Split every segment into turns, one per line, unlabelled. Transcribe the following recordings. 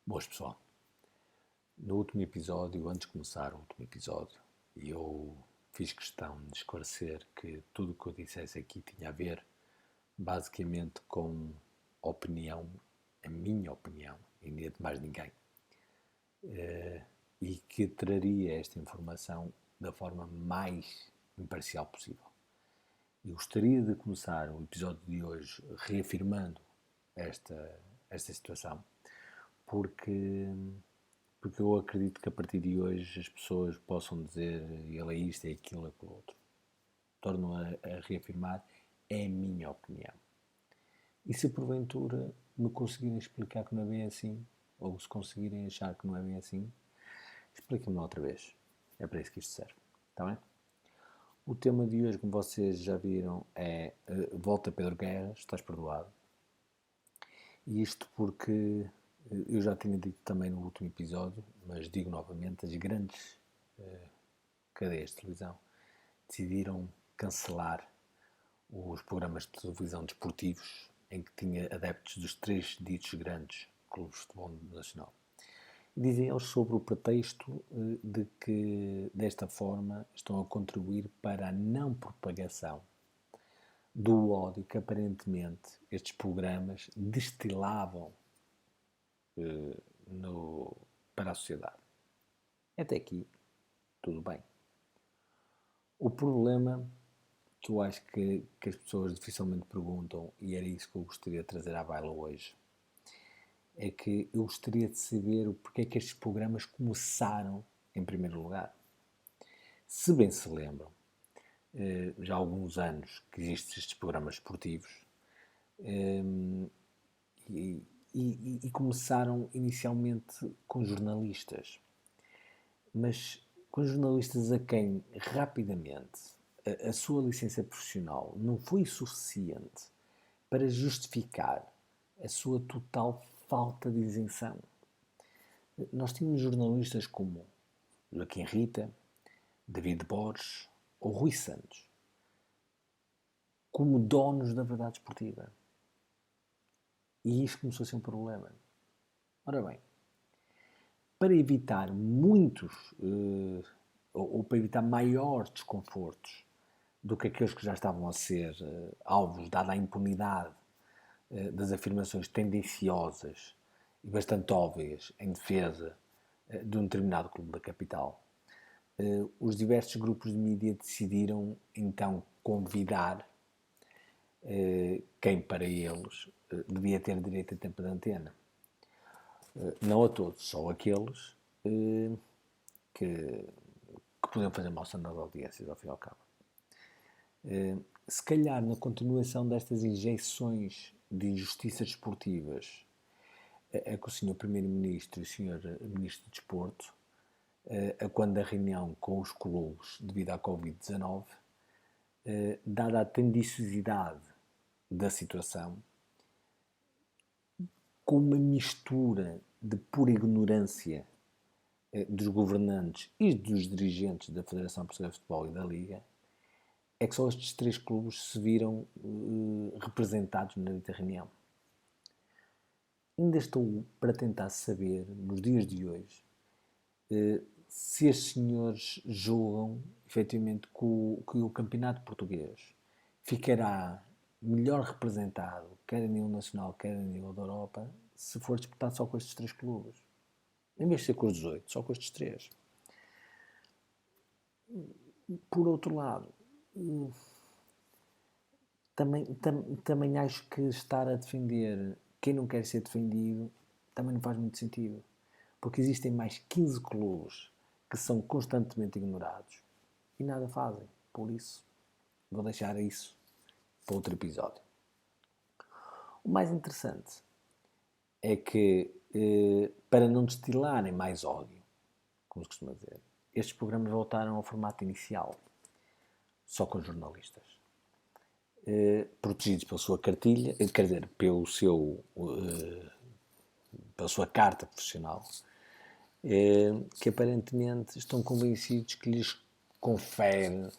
Boas, pessoal. No último episódio, antes de começar o último episódio, eu fiz questão de esclarecer que tudo o que eu dissesse aqui tinha a ver basicamente com opinião, a minha opinião, e nem de mais ninguém, e que traria esta informação da forma mais imparcial possível. E gostaria de começar o episódio de hoje reafirmando esta situação, porque eu acredito que a partir de hoje as pessoas possam dizer ele é isto, é aquilo, é aquilo outro. Torno a reafirmar, é a minha opinião. E se porventura me conseguirem explicar que não é bem assim, ou se conseguirem achar que não é bem assim, expliquem-me outra vez. É para isso que isto serve. Está bem? O tema de hoje, como vocês já viram, é Volta Pedro Guerra, estás perdoado. E isto porque eu já tinha dito também no último episódio, mas digo novamente, as grandes cadeias de televisão decidiram cancelar os programas de televisão desportivos em que tinha adeptos dos três ditos grandes clubes de futebol nacional. Dizem eles sobre o pretexto de que, desta forma, estão a contribuir para a não propagação do ódio que, aparentemente, estes programas destilavam para a sociedade. Até aqui, tudo bem. O problema que eu acho que as pessoas dificilmente perguntam, e era isso que eu gostaria de trazer à baila hoje, é que eu gostaria de saber o porquê é que estes programas começaram em primeiro lugar. Se bem se lembram, já há alguns anos que existem estes programas esportivos, e começaram inicialmente com jornalistas, mas com jornalistas a quem rapidamente a sua licença profissional não foi suficiente para justificar a sua total falta de isenção. Nós tínhamos jornalistas como Joaquim Rita, David Borges ou Rui Santos como donos da verdade esportiva. E isto começou a ser um problema. Ora bem, para evitar muitos, ou para evitar maiores desconfortos do que aqueles que já estavam a ser alvos, dada a impunidade das afirmações tendenciosas e bastante óbvias em defesa de um determinado clube da capital, os diversos grupos de mídia decidiram então convidar quem para eles devia ter direito a tempo de antena. Não a todos, só aqueles que podiam fazer mal standard de audiências, ao fim e ao cabo. Se calhar, na continuação destas injeções de injustiças desportivas, é que o Sr. Primeiro-Ministro e o Sr. Ministro do Desporto, quando a reunião com os clubes devido à Covid-19, dada a tendiciosidade da situação, com uma mistura de pura ignorância dos governantes e dos dirigentes da Federação Portuguesa de Futebol e da Liga, é que só estes três clubes se viram representados na dita reunião. Ainda estou para tentar saber, nos dias de hoje, se estes senhores julgam, efetivamente, que o campeonato português ficará melhor representado, quer a nível nacional, quer a nível da Europa, se for disputado só com estes três clubes. Em vez de ser com os 18, só com estes três. Por outro lado, também acho que estar a defender quem não quer ser defendido também não faz muito sentido. Porque existem mais 15 clubes que são constantemente ignorados e nada fazem. Por isso, vou deixar isso para outro episódio. O mais interessante é que, para não destilarem mais ódio, como se costuma dizer, estes programas voltaram ao formato inicial, só com jornalistas. Protegidos pela sua cartilha, quer dizer, pela sua carta profissional, que aparentemente estão convencidos que lhes confere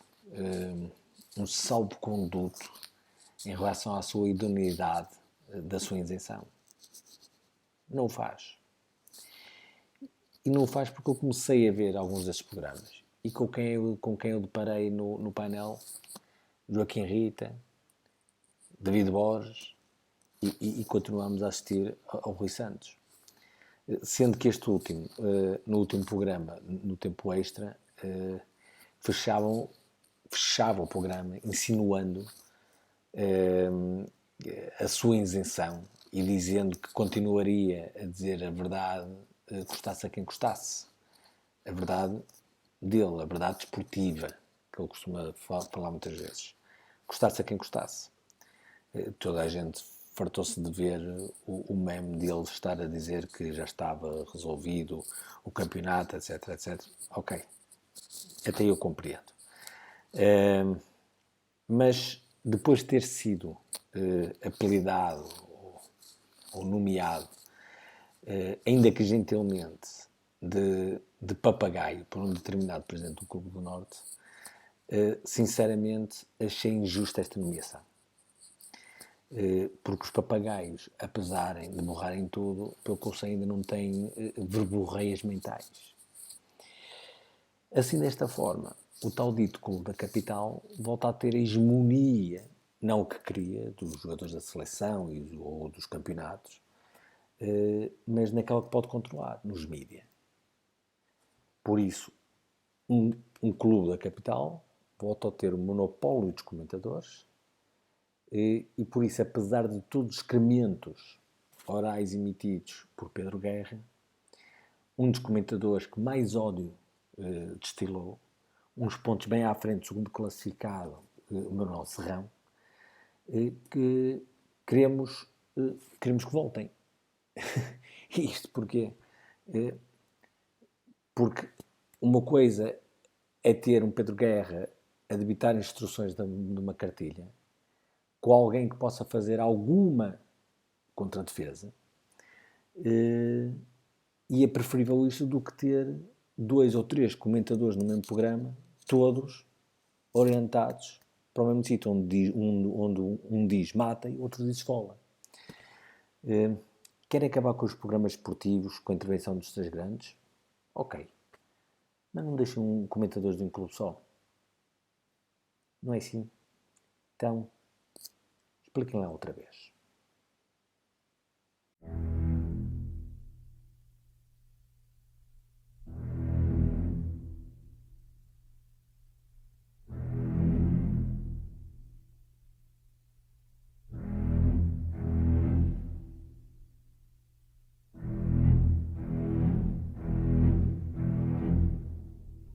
um salvo-conduto em relação à sua idoneidade da sua isenção. Não o faz. E não o faz porque eu comecei a ver alguns desses programas. E com quem eu deparei no painel, Joaquim Rita, David Borges, e continuamos a assistir ao Rui Santos. Sendo que este último, no último programa, no tempo extra, fechava o programa insinuando a sua isenção e dizendo que continuaria a dizer a verdade, custasse a quem custasse. A verdade dele, a verdade desportiva, que ele costuma falar muitas vezes. Custasse a quem custasse. Toda a gente fartou-se de ver o meme dele estar a dizer que já estava resolvido o campeonato, etc, etc. Ok, até eu compreendo. Mas depois de ter sido apelidado ou nomeado, ainda que gentilmente, de papagaio por um determinado presidente do Clube do Norte, sinceramente achei injusta esta nomeação. Porque os papagaios, apesar de borrarem tudo, pelo que eu sei, ainda não têm verborreias mentais. Assim, desta forma, o tal dito clube da capital volta a ter a hegemonia, não o que queria, dos jogadores da seleção ou dos campeonatos, mas naquela que pode controlar, nos mídias. Por isso, um clube da capital volta a ter o monopólio dos comentadores e por isso, apesar de todos os excrementos orais emitidos por Pedro Guerra, um dos comentadores que mais ódio destilou, uns pontos bem à frente do segundo classificado, o Manuel Serrão, que queremos que voltem. E isto porquê? Porque uma coisa é ter um Pedro Guerra a debitar instruções de uma cartilha com alguém que possa fazer alguma contradefesa, e é preferível isto do que ter 2 ou 3 comentadores no mesmo programa, todos orientados para o mesmo sítio, onde um diz mata e outro diz esfola. Querem acabar com os programas esportivos, com a intervenção dos 3 grandes? Ok. Mas não deixem comentadores de um clube só. Não é assim? Então, expliquem lá outra vez.